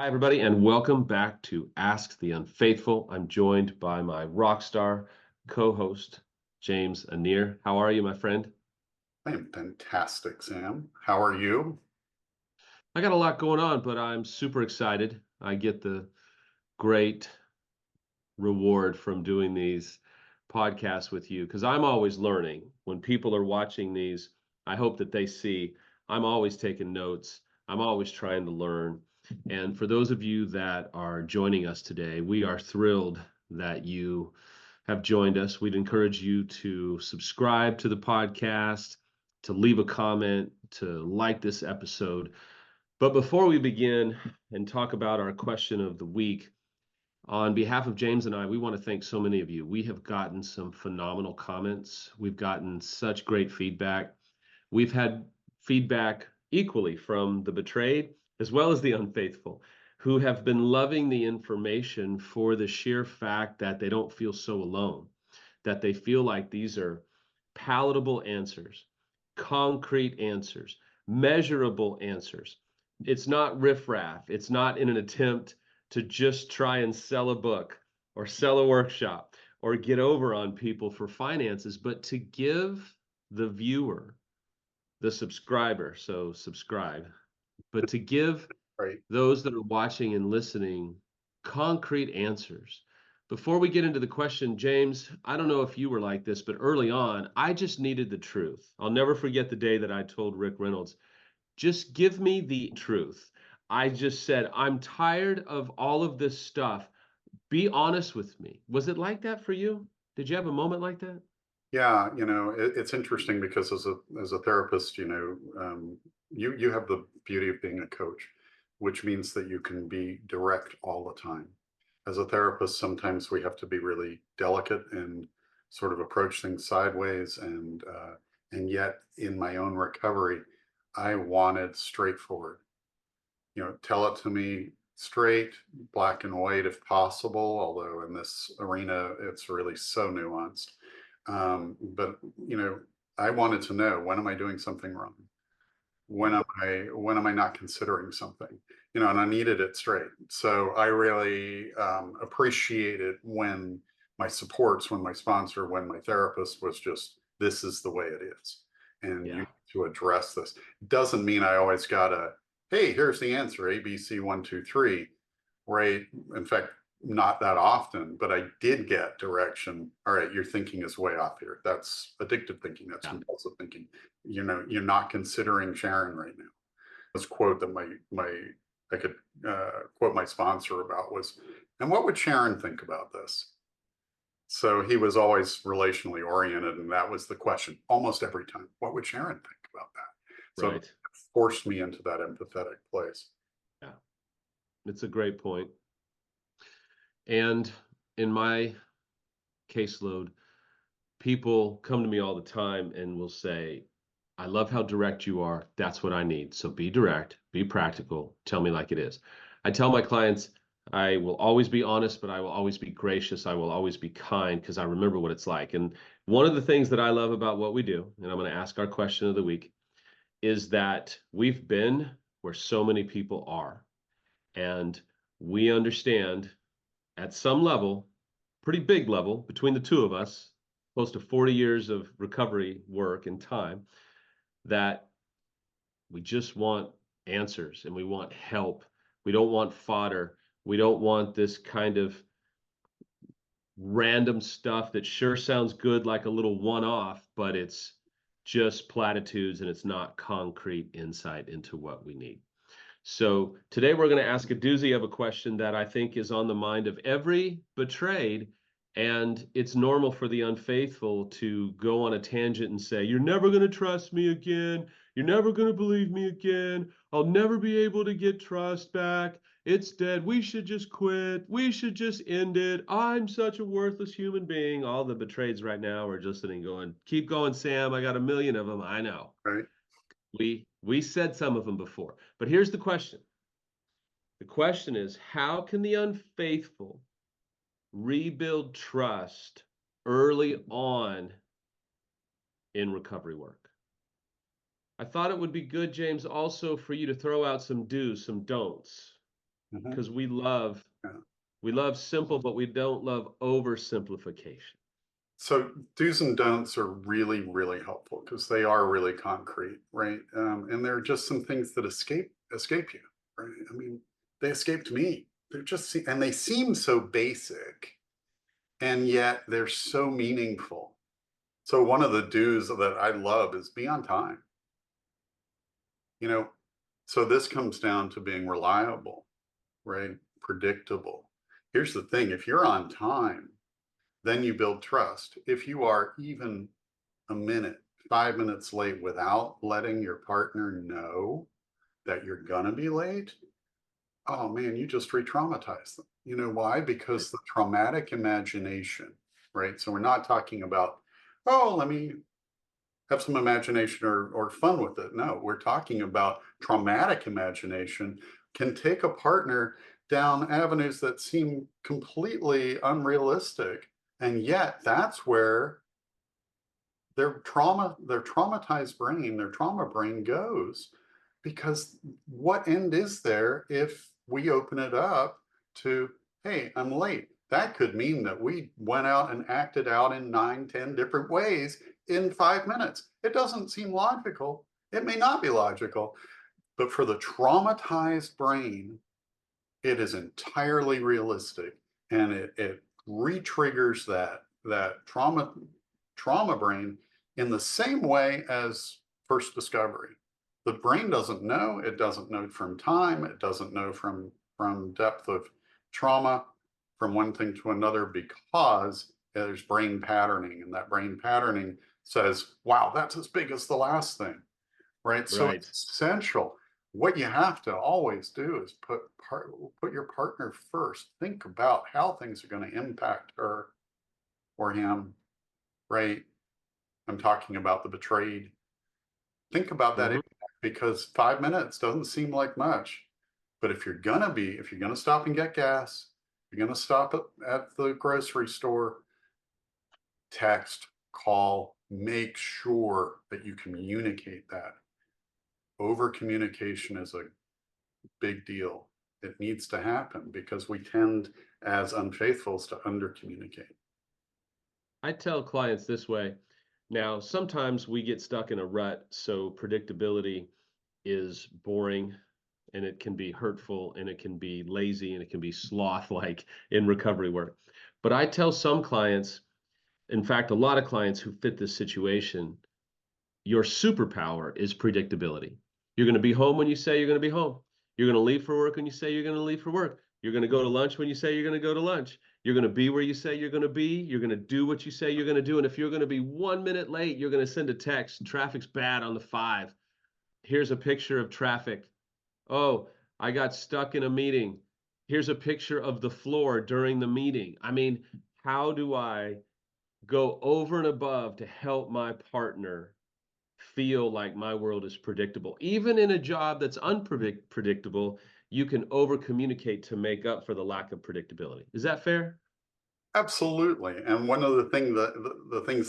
everybody, and welcome back to Ask the Unfaithful. I'm joined by my rock star co-host, James Anir. How are you, my friend? I am fantastic, Sam. How are you? I got a lot going on, but I'm super excited. I get the great reward from doing these podcasts with you because I'm always learning. When people are watching these, I hope that they see I'm always taking notes. I'm always trying to learn. And for those of you that are joining us today, we are thrilled that you have joined us. We'd encourage you to subscribe to the podcast, to leave a comment, to like this episode. But before we begin and talk about our question of the week, on behalf of James and I, we want to thank so many of you. We have gotten some phenomenal comments. We've gotten such great feedback. We've had feedback equally from the betrayed as well as the unfaithful, who have been loving the information for the sheer fact that they don't feel so alone, that they feel like these are palatable answers, concrete answers, measurable answers. It's not riffraff. It's not in an attempt to just try and sell a book or sell a workshop or get over on people for finances, but to give the viewer, the subscriber, so subscribe, but to give Right. those that are watching and listening concrete answers. Before we get into the question, James, I don't know if you were like this, but early on, I just needed the truth. I'll never forget the day that I told Rick Reynolds, just give me the truth. I just said, I'm tired of all of this stuff. Be honest with me. Was it like that for you? Did you have a moment like that? Yeah, it's interesting because as a therapist, you have the beauty of being a coach, which means that you can be direct all the time. As a therapist, sometimes we have to be really delicate and sort of approach things sideways, and yet in my own recovery, I wanted straightforward. Tell it to me straight, black and white if possible, although in this arena, it's really so nuanced. But, I wanted to know, when am I doing something wrong? When am I not considering something? And I needed it straight. So I really appreciated when my supports, when my sponsor, when my therapist was just, this is the way it is. And you Yeah. need to address this. Doesn't mean I always gotta, hey, here's the answer, A, B, C, 1, 2, 3, right? In fact, not that often, but I did get direction. All right, your thinking is way off here. That's addictive thinking. That's Yeah. compulsive thinking. You're not considering Sharon right now. This quote that I could quote my sponsor about was, and what would Sharon think about this? So he was always relationally oriented, and that was the question almost every time. What would Sharon think about that? So it Right. forced me into that empathetic place. Yeah. It's a great point. And in my caseload, people come to me all the time and will say, I love how direct you are. That's what I need. So be direct, be practical, tell me like it is. I tell my clients, I will always be honest, but I will always be gracious. I will always be kind because I remember what it's like. And one of the things that I love about what we do, and I'm going to ask our question of the week, is that we've been where so many people are. And we understand at some level, pretty big level between the two of us, close to 40 years of recovery work and time, that we just want answers and we want help. We don't want fodder. We don't want this kind of random stuff that sure sounds good like a little one-off, but it's just platitudes and it's not concrete insight into what we need. So today we're going to ask a doozy of a question that I think is on the mind of every betrayed. And it's normal for the unfaithful to go on a tangent and say, you're never going to trust me again. You're never going to believe me again. I'll never be able to get trust back. It's dead. We should just quit. We should just end it. I'm such a worthless human being. All the betrayeds right now are just sitting going, keep going, Sam. I got a million of them. I know. Right. We said some of them before, but here's the question. The question is, how can the unfaithful rebuild trust early on in recovery work? I thought it would be good, James, also for you to throw out some do's, some don'ts. Mhm. because Yeah. we love simple, but we don't love oversimplification. So do's and don'ts are really, really helpful because they are really concrete, right? And there are just some things that escape you, right? I mean, they escaped me. And they seem so basic, and yet they're so meaningful. So one of the do's that I love is be on time. You know, so this comes down to being reliable, right? Predictable. Here's the thing: if you're on time, then you build trust. If you are even a minute, 5 minutes late without letting your partner know that you're gonna be late, oh man, you just re-traumatize them. You know why? Right. Because the traumatic imagination, right? So we're not talking about, oh, let me have some imagination or fun with it. No, we're talking about traumatic imagination can take a partner down avenues that seem completely unrealistic. And yet that's where their traumatized brain, their trauma brain goes, because what end is there if we open it up to, hey, I'm late? That could mean that we went out and acted out in 9, 10 different ways in 5 minutes. It doesn't seem logical. It may not be logical, but for the traumatized brain, it is entirely realistic, and it re-triggers that trauma brain in the same way as first discovery. The brain doesn't know. It doesn't know from time. It doesn't know from depth of trauma from one thing to another, because there's brain patterning, and that brain patterning says, wow, that's as big as the last thing, right? So Right. it's essential. What you have to always do is put your partner first. Think about how things are going to impact her or him, right? I'm talking about the betrayed. Think about that Hmm. impact, because 5 minutes doesn't seem like much. But if you're gonna stop and get gas, you're gonna stop at the grocery store, text, call, make sure that you communicate that. Over communication is a big deal. It needs to happen because we tend, as unfaithfuls, to under communicate. I tell clients this way. Now, sometimes we get stuck in a rut, so predictability is boring and it can be hurtful and it can be lazy and it can be sloth like in recovery work. But I tell some clients, in fact, a lot of clients who fit this situation, your superpower is predictability. You're going to be home when you say you're going to be home. You're going to leave for work when you say you're going to leave for work. You're going to go to lunch when you say you're going to go to lunch. You're going to be where you say you're going to be. You're going to do what you say you're going to do. And if you're going to be 1 minute late, you're going to send a text. Traffic's bad on the 5. Here's a picture of traffic. Oh, I got stuck in a meeting. Here's a picture of the floor during the meeting. I mean, how do I go over and above to help my partner feel like my world is predictable? Even in a job that's unpredictable, you can over communicate to make up for the lack of predictability. Is that fair? Absolutely. And one of the things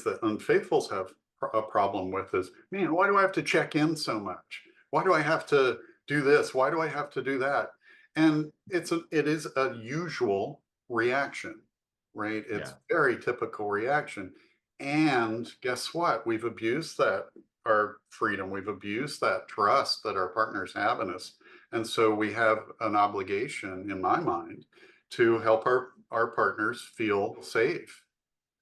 that unfaithfuls have a problem with is, man, why do I have to check in so much? Why do I have to do this? Why do I have to do that? And it is a usual reaction, right? It's Yeah. very typical reaction. And guess what? We've abused that our freedom. We've abused that trust that our partners have in us. And so we have an obligation, in my mind, to help our partners feel safe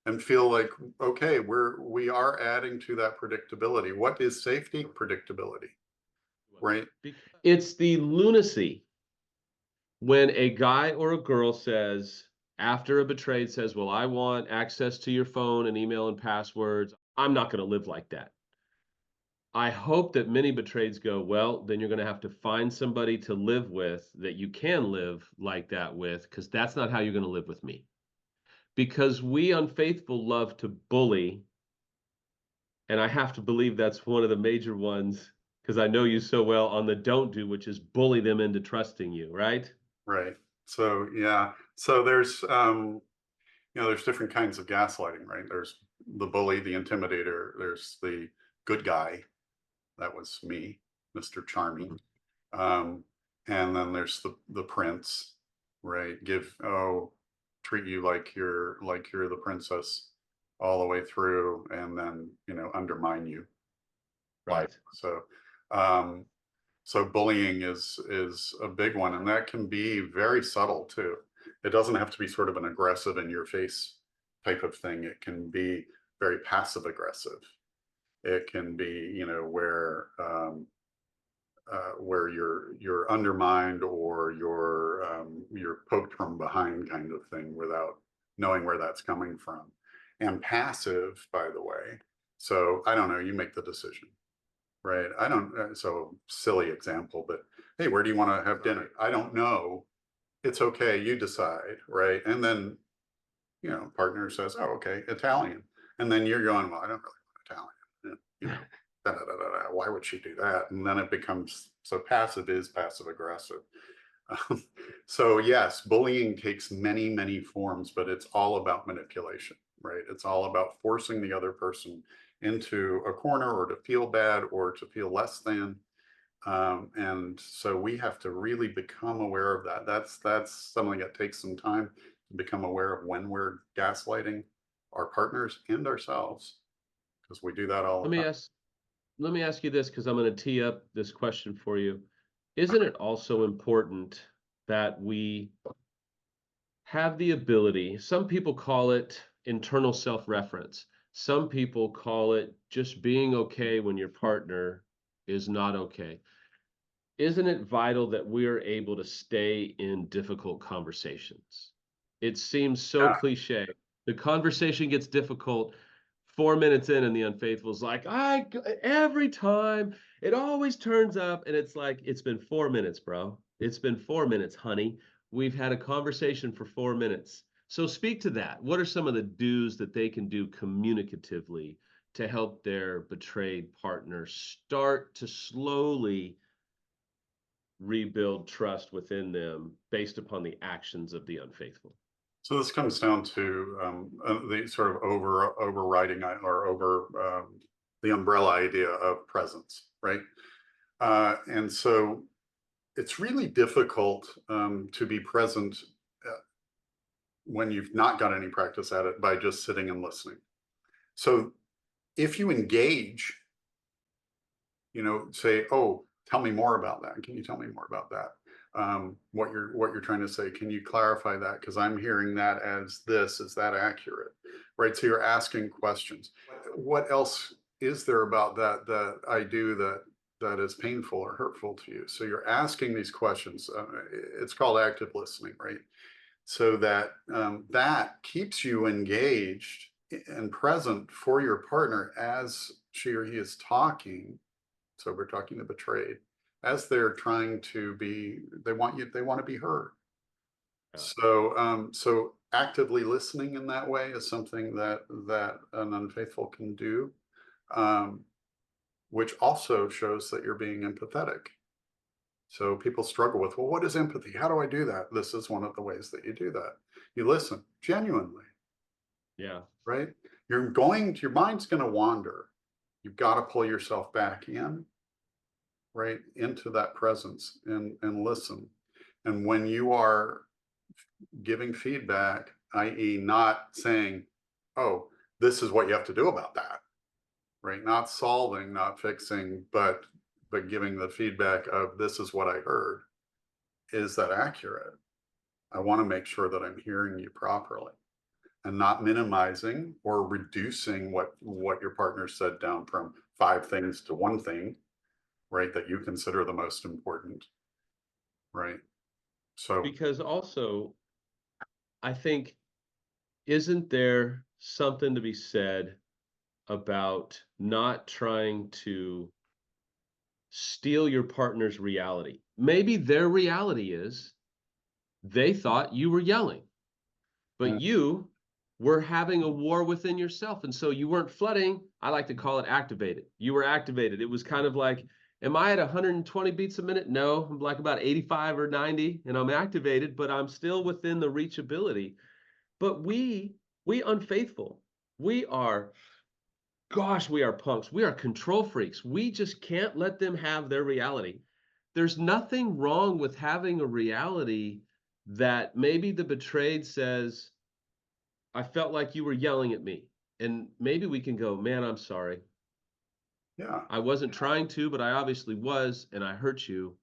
and feel like, okay, we are adding to that predictability. What is safety? Predictability, right? It's the lunacy when a guy or a girl says, after a betrayed says, well, I want access to your phone and email and passwords. I'm not going to live like that. I hope that many betrayeds go, well, then you're going to have to find somebody to live with that you can live like that with, because that's not how you're going to live with me. Because we unfaithful love to bully. And I have to believe that's one of the major ones, because I know you so well, on the don't do, which is bully them into trusting you, right? Right. So yeah. So there's different kinds of gaslighting, right? There's the bully, the intimidator, there's the good guy. That was me, Mr. Charming. Mhm. Um, And then there's the prince, right? Treat you like you're the princess all the way through, and then undermine you. Like, Right. um, so bullying is a big one, and that can be very subtle too. It doesn't have to be sort of an aggressive in your face type of thing. It can be very passive aggressive. It can be, where you're undermined, or you're poked from behind kind of thing, without knowing where that's coming from. And passive, by the way. So I don't know, you make the decision, right? I don't, so silly example, but hey, where do you want to have dinner? I don't know. It's okay, you decide, right? And then, partner says, oh, okay, Italian. And then you're going, well, I don't really want Italian. You know, da, da, da, da, da. Why would she do that? And then it becomes, so passive is passive aggressive. So yes, bullying takes many, many forms, but it's all about manipulation, right? It's all about forcing the other person into a corner, or to feel bad, or to feel less than. And so we have to really become aware of that. That's something that takes some time to become aware of, when we're gaslighting our partners and ourselves, because we do that all Let the me time. ask let me ask you this, because I'm going to tee up this question for you. Isn't it also important that we have the ability, some people call it internal self-reference. Some people call it just being okay when your partner is not okay. Isn't it vital that we are able to stay in difficult conversations? It seems so Yeah. cliche. The conversation gets difficult 4 minutes in, and the unfaithful is like, every time it always turns up, and it's like, it's been 4 minutes, bro. It's been 4 minutes, honey. We've had a conversation for 4 minutes. So speak to that. What are some of the do's that they can do communicatively to help their betrayed partner start to slowly rebuild trust within them based upon the actions of the unfaithful? So this comes down to the sort of overriding, or over the umbrella idea of presence, right? And so it's really difficult to be present uh, when you've not got any practice at it, by just sitting and listening. So if you engage, say, oh, tell me more about that. Can you tell me more about that? What you're trying to say, can you clarify that? Because I'm hearing that as this. Is that accurate? Right. So you're asking questions. What else is there about that I do that is painful or hurtful to you? So you're asking these questions. It's called active listening, right? So that keeps you engaged and present for your partner as she or he is talking. So we're talking the betrayed, as they're trying to be, they want to be heard. Uh, So actively listening in that way is something that an unfaithful can do, um, which also shows that you're being empathetic. So people struggle with, well, what is empathy? How do I do that? This is one of the ways that you do that. You listen genuinely, yeah. right? Your mind's going to wander. You've got to pull yourself back in, right, into that presence, and listen. And when you are giving feedback, i.e., not saying, oh, this is what you have to do about that, right? Not solving, not fixing, but giving the feedback of, this is what I heard. Is that accurate? I want to make sure that I'm hearing you properly, and not minimizing or reducing what your partner said down from 5 things to 1 thing, right, that you consider the most important, right? So Because also, I think, isn't there something to be said about not trying to steal your partner's reality? Maybe their reality is they thought you were yelling, but mm, you were having a war within yourself. And so you weren't flooding. I like to call it activated. You were activated. It was kind of like, am I at 120 beats a minute? No, I'm like about 85 or 90, and I'm activated, but I'm still within the reachability. But we unfaithful, we are, gosh, we are punks. We are control freaks. We just can't let them have their reality. there's nothing wrong with having a reality that maybe the betrayed says, I felt like you were yelling at me. And maybe we can go, man, I'm sorry. Yeah. I wasn't trying to, but I obviously was, and I hurt you.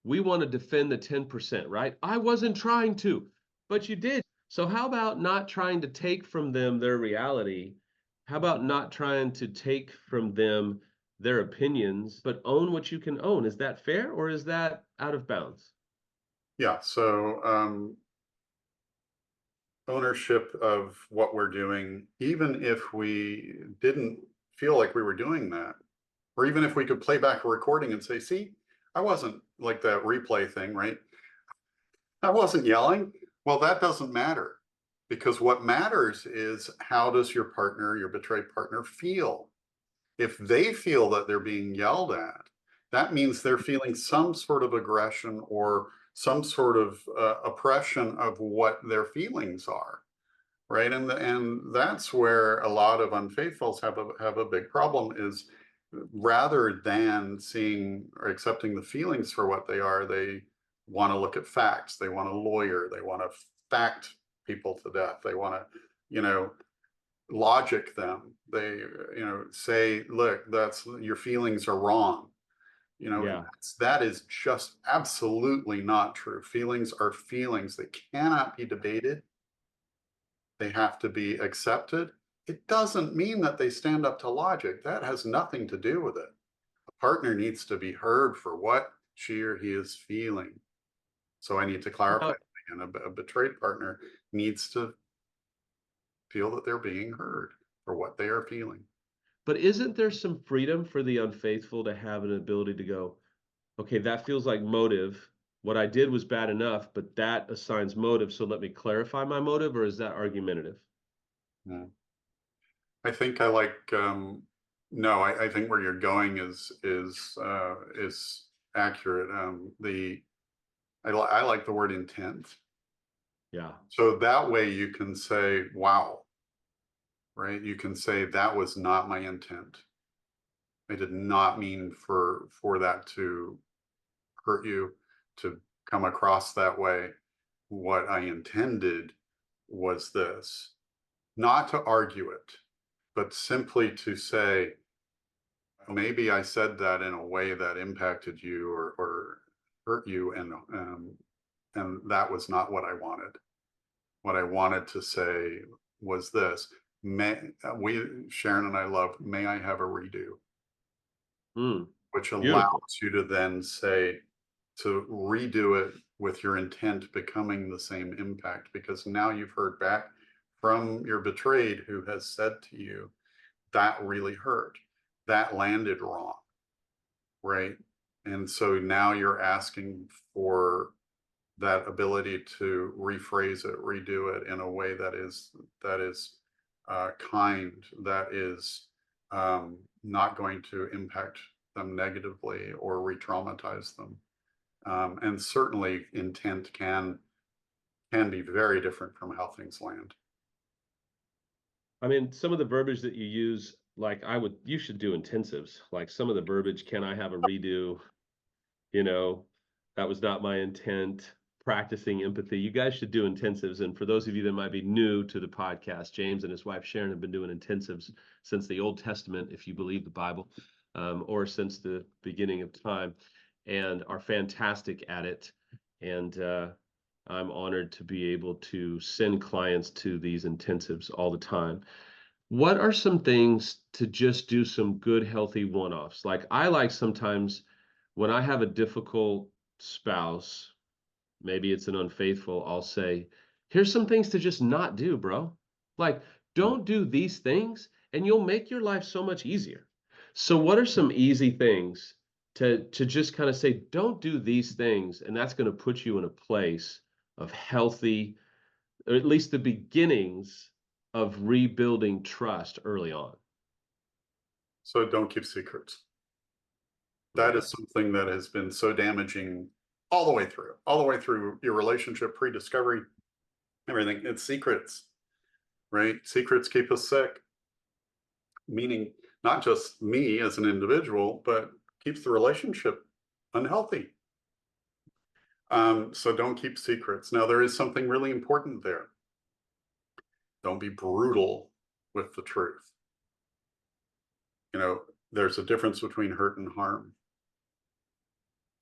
We want to defend the 10%, right? I wasn't trying to, but you did. So how about not trying to take from them their reality? How about not trying to take from them their opinions, but own what you can own? Is that fair or is that out of bounds? Yeah. So ownership of what we're doing, even if we didn't feel like we were doing that, or even if we could play back a recording and say, see, I wasn't like that replay thing, right? I wasn't yelling. Well, that doesn't matter, because what matters is, how does your partner, your betrayed partner, feel? If they feel that they're being yelled at, that means they're feeling some sort of aggression or some sort of oppression of what their feelings are, right? And that's where a lot of unfaithfuls have a big problem, is rather than seeing or accepting the feelings for what they are, they want to look at facts. They want a lawyer. They want to fact people to death. They want to, you know, logic them. They, say, look, that's, your feelings are wrong. Yeah. That is just absolutely not true. Feelings are feelings. They cannot be debated. They have to be accepted. It doesn't mean that they stand up to logic. That has nothing to do with it. A partner needs to be heard for what she or he is feeling. So I need to clarify Now, again, a betrayed partner needs to feel that they're being heard for what they are feeling. but isn't there some freedom for the unfaithful to have an ability to go, okay, that feels like motive. What I did was bad enough, but that assigns motive. So let me clarify my motive, or is that argumentative? Yeah. I think I like, no, I think where you're going is accurate. I like the word intent. Yeah. So that way you can say, wow, right? You can say, that was not my intent. I did not mean for that to hurt you, to come across that way. What I intended was this, not to argue it, but simply to say, maybe I said that in a way that impacted you or hurt you, and that was not what I wanted. What I wanted to say was this: Sharon and I love, may I have a redo, Mm, which allows beautiful. you to then say, to redo it with your intent becoming the same impact, because now you've heard back from your betrayed, who has said to you, that really hurt, that landed wrong, right? And so now you're asking for that ability to rephrase it, redo it in a way that is kind, that is not going to impact them negatively or re-traumatize them. And certainly, intent can be very different from how things land. I mean, some of the verbiage that you use, like you should do intensives. Like some of the verbiage, can I have a redo? You know, that was not my intent. Practicing empathy. You guys should do intensives. And for those of you that might be new to the podcast, James and his wife Sharon have been doing intensives since the Old Testament, if you believe the Bible, or since the beginning of time, and are fantastic at it. And I'm honored to be able to send clients to these intensives all the time. What are some things to just do some good, healthy one-offs? Like I like sometimes when I have a difficult spouse, maybe it's an unfaithful, I'll say, here's some things to just not do, bro. Like, don't do these things and you'll make your life so much easier. So what are some easy things to just kind of say, don't do these things, and that's going to put you in a place of healthy, or at least the beginnings of rebuilding trust early on. So don't keep secrets. That is Yeah. something that has been so damaging all the way through your relationship, pre-discovery, everything. It's secrets, right? Secrets keep us sick, meaning not just me as an individual, but keeps the relationship unhealthy. So don't keep secrets. Now, there is something really important there. Don't be brutal with the truth. You know, there's a difference between hurt and harm.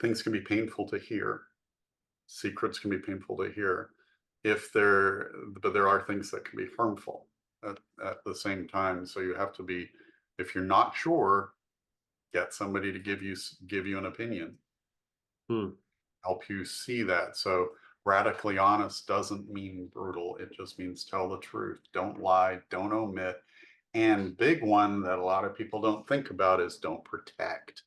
Things can be painful to hear. Secrets can be painful to hear. But there are things that can be harmful at the same time. So you have to be, if you're not sure, get somebody to give you an opinion, Hmm. help you see that. So radically honest doesn't mean brutal. It just means tell the truth. Don't lie, don't omit. And big one that a lot of people don't think about is don't protect.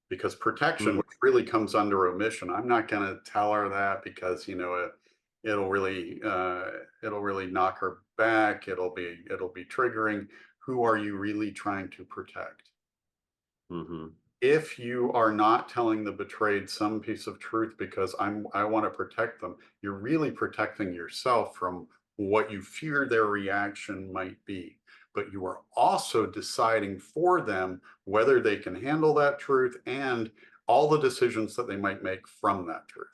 Because protection, Hmm. which really comes under omission, I'm not going to tell her that because it'll really knock her back. It'll be triggering. Who are you really trying to protect? Hmm. If you are not telling the betrayed some piece of truth because I want to protect them, you're really protecting yourself from what you fear their reaction might be. But you are also deciding for them whether they can handle that truth and all the decisions that they might make from that truth.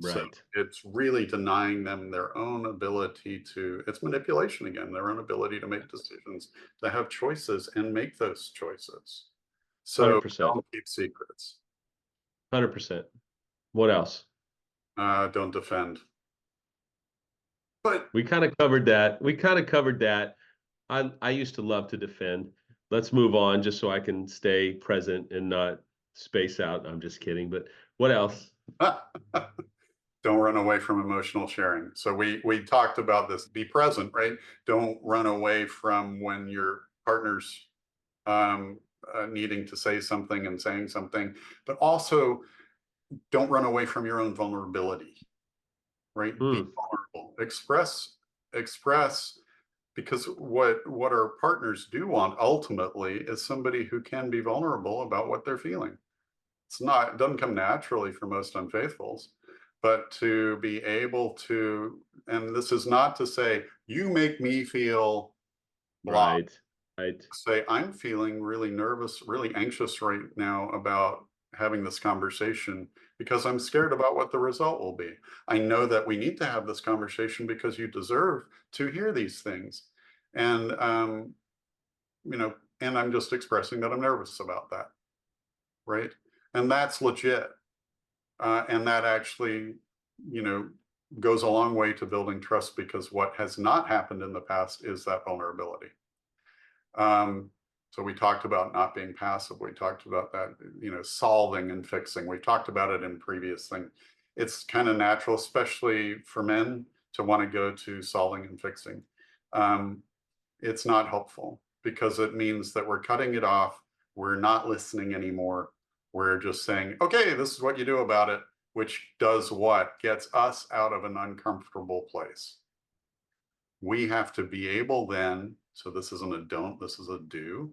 So Right. it's really denying them their own ability it's manipulation again, their own ability to make decisions, to have choices and make those choices. So 100%. don't keep secrets. 100%. What else? Don't defend. But We kind of covered that. We kind of covered that. I used to love to defend. Let's move on just so I can stay present and not space out. I'm just kidding. But what else? don't run away from emotional sharing. So we talked about this. Be present, right? Don't run away from when your partner's needing to say something and saying something, but also don't run away from your own vulnerability. Right? Be Hmm. vulnerable. Express because what our partners do want ultimately is somebody who can be vulnerable about what they're feeling. It doesn't come naturally for most unfaithfuls, but to be able to, and this is not to say you make me feel blah. Right. Right. Say I'm feeling really nervous, really anxious right now about having this conversation because I'm scared about what the result will be. I know that we need to have this conversation because you deserve to hear these things. And and I'm just expressing that I'm nervous about that, right? And that's legit. And that actually, you know, goes a long way to building trust because what has not happened in the past is that vulnerability. Um, so we talked about not being passive. We talked about that, solving and fixing. We talked about it in previous thing. It's kind of natural, especially for men, to want to go to solving and fixing. Um, it's not helpful because it means that we're cutting it off. We're not listening anymore. We're just saying, okay, this is what you do about it, which does what? Gets us out of an uncomfortable place. We have to be able then, so this isn't a don't, this is a do.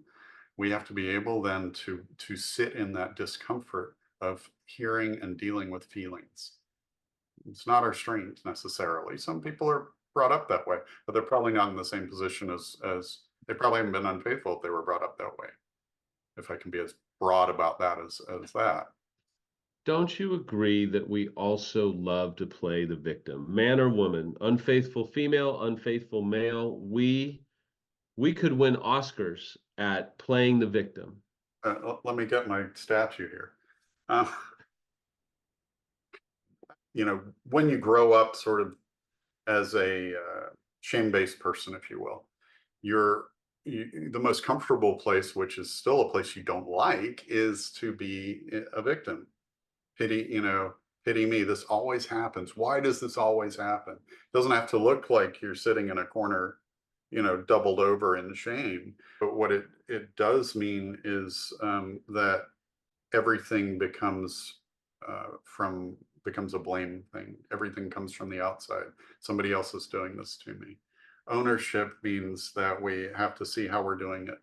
We have to be able then to sit in that discomfort of hearing and dealing with feelings. It's not our strength necessarily. Some people are brought up that way, but they're probably not in the same position as they probably haven't been unfaithful if they were brought up that way. If I can be as broad about that as that. Don't you agree that we also love to play the victim, man or woman, unfaithful female, unfaithful male? We could win Oscars at playing the victim. Let me get my statue here. Uh, when you grow up sort of as a shame-based person, if you will, the most comfortable place, which is still a place you don't like, is to be a victim. Pity me. This always happens. Why does this always happen? It doesn't have to look like you're sitting in a corner, doubled over in shame. But what it does mean is that everything becomes a blame thing. Everything comes from the outside. Somebody else is doing this to me. Ownership means that we have to see how we're doing it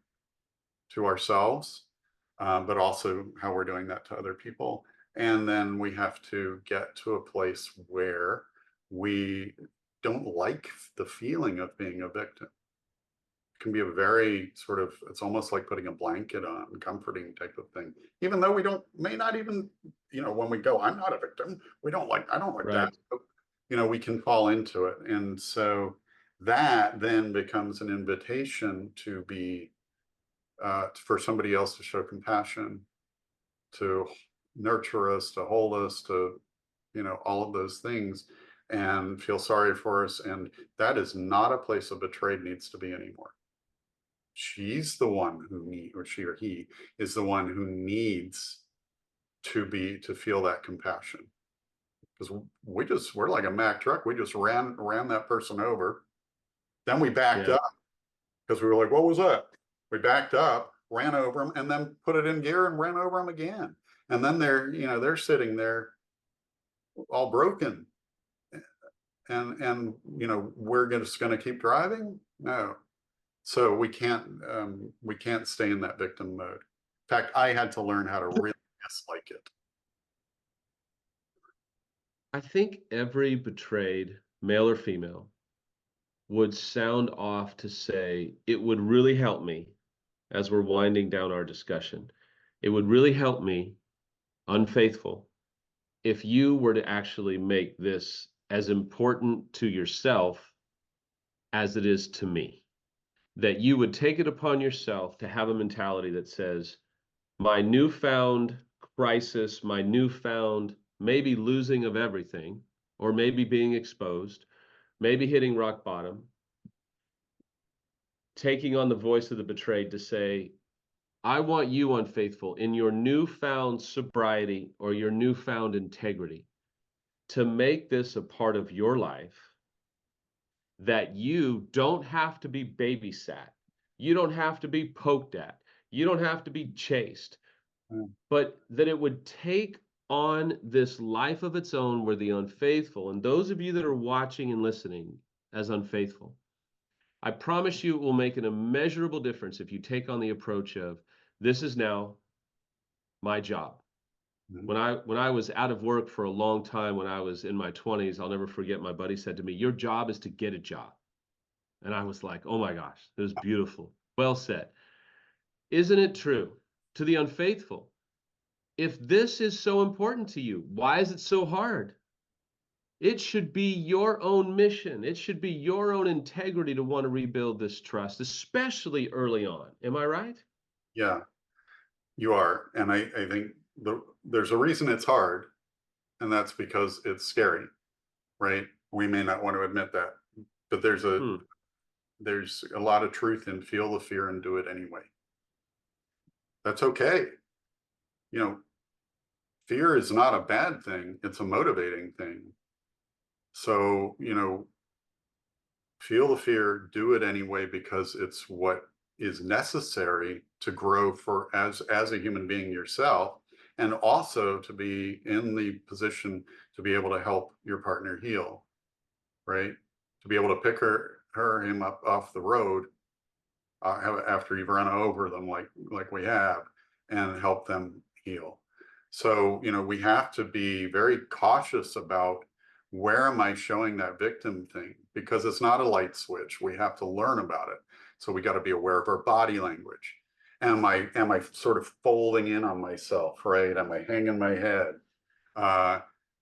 to ourselves, but also how we're doing that to other people. And then we have to get to a place where we don't like the feeling of being a victim can be a very sort of, it's almost like putting a blanket on, comforting type of thing. Even though we may not even, when we go, I'm not a victim. I don't like that. Right. We can fall into it. And so that then becomes an invitation to be, for somebody else to show compassion, to nurture us, to hold us, to, all of those things, and feel sorry for us. And that is not a place a betrayed needs to be anymore. She's the one or she or he is the one who needs to feel that compassion, because we're like a Mack truck. We just ran that person over. Then we backed Yeah. up because we were like, what was that? We backed up, ran over them, and then put it in gear and ran over them again. And then they're sitting there all broken. And we're just going to keep driving. No. So we can't stay in that victim mode. In fact, I had to learn how to really dislike it. I think every betrayed, male or female, would sound off to say, it would really help me as we're winding down our discussion. It would really help me, unfaithful, if you were to actually make this as important to yourself as it is to me. That you would take it upon yourself to have a mentality that says, my newfound crisis, my newfound maybe losing of everything, or maybe being exposed, maybe hitting rock bottom, taking on the voice of the betrayed to say, I want you, unfaithful, in your newfound sobriety or your newfound integrity, to make this a part of your life that you don't have to be babysat. You don't have to be poked at. You don't have to be chased, Mm. but that it would take on this life of its own where the unfaithful, and those of you that are watching and listening as unfaithful, I promise you it will make an immeasurable difference if you take on the approach of, this is now my job. Mhm. When I was out of work for a long time, when I was in my 20s, I'll never forget, my buddy said to me, your job is to get a job. And I was like, oh my gosh, it was beautiful. Well said. Isn't it true to the unfaithful? If this is so important to you, why is it so hard? It should be your own mission. It should be your own integrity to want to rebuild this trust, especially early on. Am I right? Yeah, you are. And I think there's a reason it's hard, and that's because it's scary, right? We may not want to admit that, but Hmm. there's a lot of truth in feel the fear and do it anyway. That's okay. You know, fear is not a bad thing. It's a motivating thing. So, feel the fear, do it anyway, because it's what is necessary to grow as a human being yourself, and also to be in the position to be able to help your partner heal, right? To be able to pick him up off the road, after you've run over them, like we have, and help them heal. So, we have to be very cautious about, where am I showing that victim thing? Because it's not a light switch. We have to learn about it. So we got to be aware of our body language. Am I sort of folding in on myself, right? Am I hanging my head?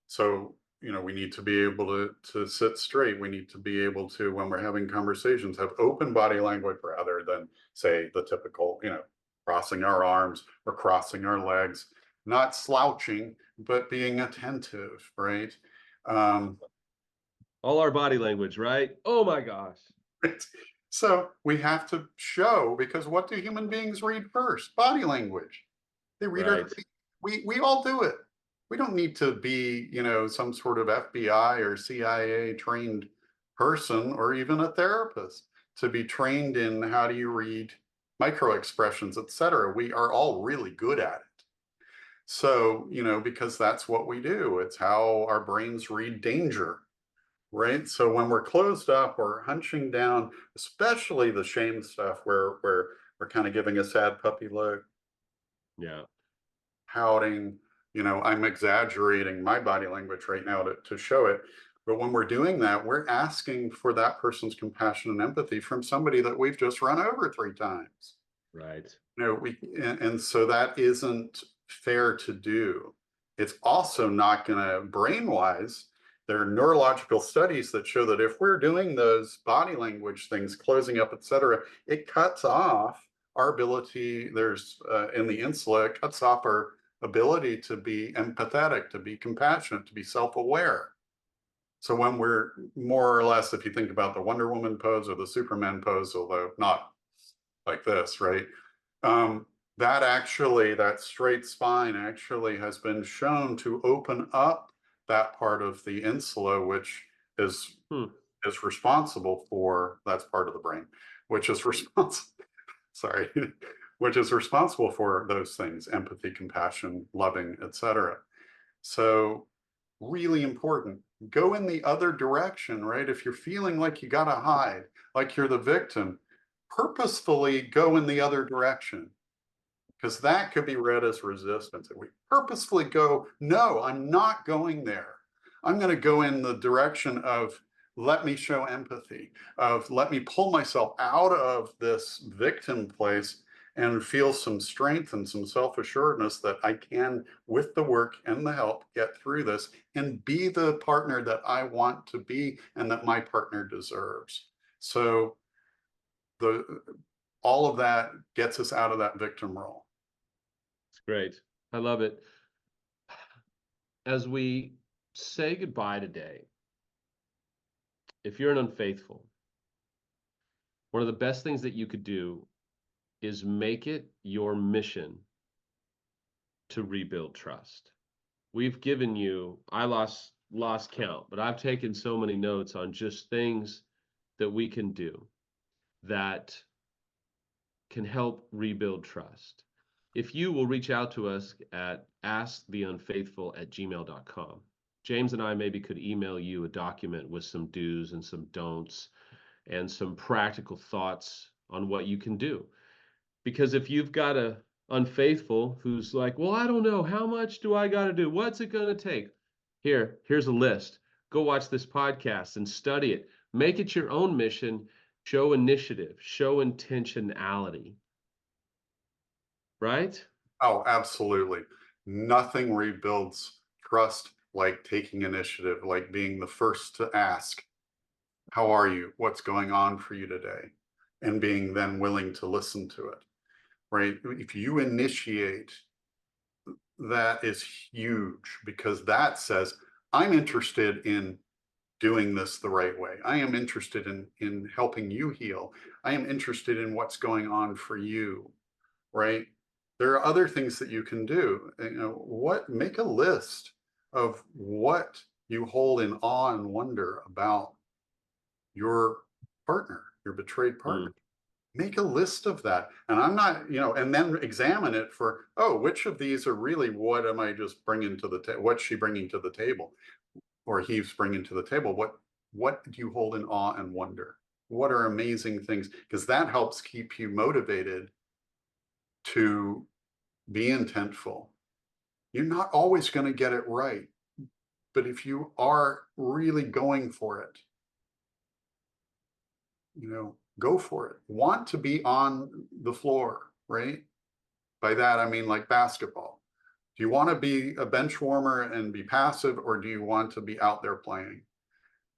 So, we need to be able to sit straight. We need to be able to, when we're having conversations, have open body language rather than, say, the typical, crossing our arms or crossing our legs, not slouching, but being attentive, right? Um, All our body language, right? Oh my gosh. so we have to show, because what do human beings read first? Body language. They read our, Right. we all do it. We don't need to be, some sort of FBI or CIA trained person, or even a therapist, to be trained in how do you read micro expressions, etc. We are all really good at it. So, because that's what we do. It's how our brains read danger, right? So when we're closed up or hunching down, especially the shame stuff where we're kind of giving a sad puppy look, Yeah. pouting, I'm exaggerating my body language right now to show it. But when we're doing that, we're asking for that person's compassion and empathy from somebody that we've just run over 3 times. Right. And so that isn't fair to do. It's also not going to, brain wise, there are neurological studies that show that if we're doing those body language things, closing up, etc., it cuts off our ability. There's in the insula, it cuts off our ability to be empathetic, to be compassionate, to be self-aware. So when we're more or less, if you think about the Wonder Woman pose or the Superman pose, although not like this, right? That actually, that straight spine actually has been shown to open up that part of the insula, which is Hmm. is responsible for, that's part of the brain, which is responsible, sorry, which is responsible for those things: empathy, compassion, loving, etc. So really important. Go in the other direction, right? If you're feeling like you got to hide, like you're the victim, purposefully go in the other direction, because that could be read as resistance. If we purposefully go, no, I'm not going there. I'm going to go in the direction of, let me show empathy, of let me pull myself out of this victim place and feel some strength and some self-assuredness that I can, with the work and the help, get through this and be the partner that I want to be and that my partner deserves. So the all of that gets us out of that victim role. It's great. I love it. As we say goodbye today, if you're an unfaithful, one of the best things that you could do is make it your mission to rebuild trust. We've given you, I lost count, but I've taken so many notes on just things that we can do that can help rebuild trust. If you will reach out to us at asktheunfaithful@gmail.com, James and I maybe could email you a document with some do's and some don'ts and some practical thoughts on what you can do. Because if you've got a unfaithful who's like, well, I don't know, how much do I got to do? What's it going to take? Here's a list. Go watch this podcast and study it. Make it your own mission. Show initiative, show intentionality. Right? Oh, absolutely. Nothing rebuilds trust like taking initiative, like being the first to ask, how are you? What's going on for you today? And being then willing to listen to it, right? If you initiate, that is huge, because that says, I'm interested in doing this the right way. I am interested in helping you heal. I am interested in what's going on for you, right? There are other things that you can do. Make a list of what you hold in awe and wonder about your partner, your betrayed partner. Mm. Make a list of that. And I'm not, and then examine it for, oh, which of these are really, what am I just bringing to the table? What's she bringing to the table? Or he's bringing to the table? What do you hold in awe and wonder? What are amazing things? Because that helps keep you motivated to be intentful. You're not always going to get it right, but if you are really going for it, go for it. Want to be on the floor, right? By that, I mean like basketball. Do you want to be a bench warmer and be passive, or do you want to be out there playing?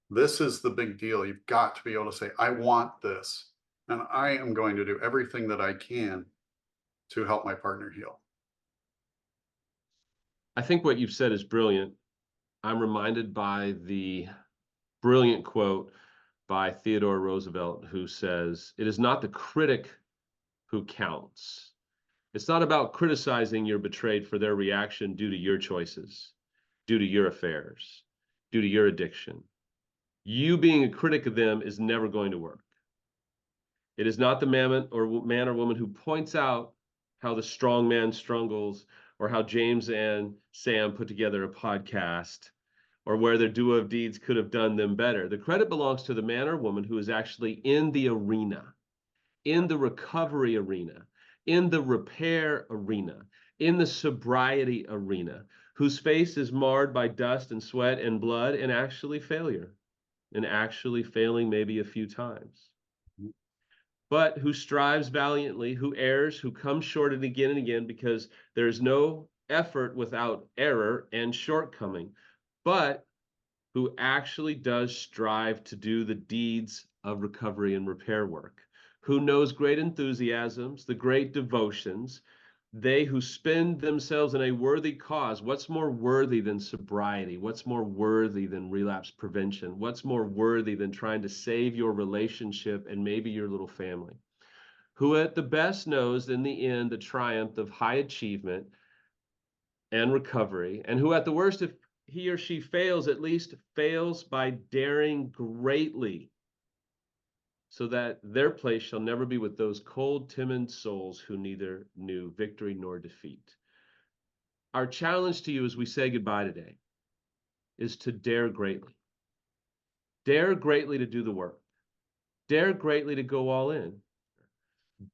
This is the big deal. You've got to be able to say, I want this, and I am going to do everything that I can to help my partner heal. I think what you've said is brilliant. I'm reminded by the brilliant quote by Theodore Roosevelt, who says, it is not the critic who counts. It's not about criticizing your betrayed for their reaction due to your choices, due to your affairs, due to your addiction. You being a critic of them is never going to work. It is not the man or woman who points out how the strong man struggles, or how James and Sam put together a podcast, or where their duo of deeds could have done them better. The credit belongs to the man or woman who is actually in the arena, in the recovery arena, in the repair arena, in the sobriety arena, whose face is marred by dust and sweat and blood and actually failure, and actually failing maybe a few times, but who strives valiantly, who errs, who comes short and again, because there's no effort without error and shortcoming, but who actually does strive to do the deeds of recovery and repair work, who knows great enthusiasms, the great devotions, they who spend themselves in a worthy cause. What's more worthy than sobriety? What's more worthy than relapse prevention? What's more worthy than trying to save your relationship and maybe your little family? Who at the best knows in the end the triumph of high achievement and recovery, and who at the worst, if he or she fails, at least fails by daring greatly, so that their place shall never be with those cold, timid souls who neither knew victory nor defeat. Our challenge to you as we say goodbye today is to dare greatly. Dare greatly to do the work. Dare greatly to go all in.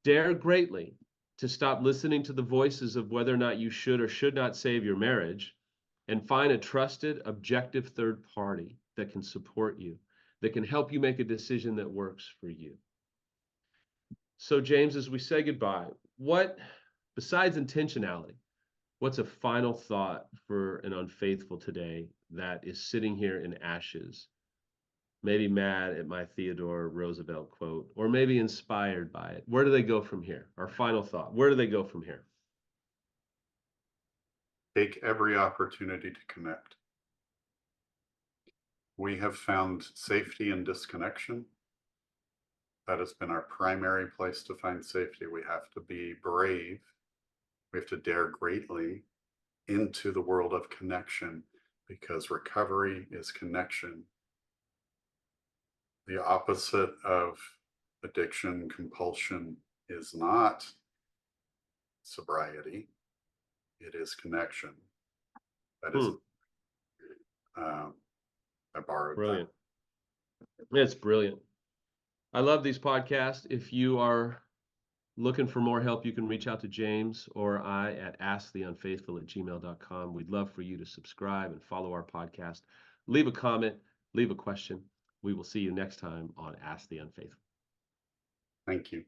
Dare greatly to stop listening to the voices of whether or not you should or should not save your marriage, and find a trusted, objective third party that can support you, that can help you make a decision that works for you. So, James, as we say goodbye, what, besides intentionality, what's a final thought for an unfaithful today that is sitting here in ashes, maybe mad at my Theodore Roosevelt quote, or maybe inspired by it? Where do they go from here? Our final thought, where do they go from here? Take every opportunity to connect. We have found safety in disconnection. That has been our primary place to find safety. We have to be brave. We have to dare greatly into the world of connection, because recovery is connection. The opposite of addiction, compulsion, is not sobriety. It is connection. That is, I borrowed Brilliant. It's brilliant. I love these podcasts. If you are looking for more help, you can reach out to James or I at asktheunfaithful@gmail.com. We'd love for you to subscribe and follow our podcast. Leave a comment, leave a question. We will see you next time on Ask the Unfaithful. Thank you.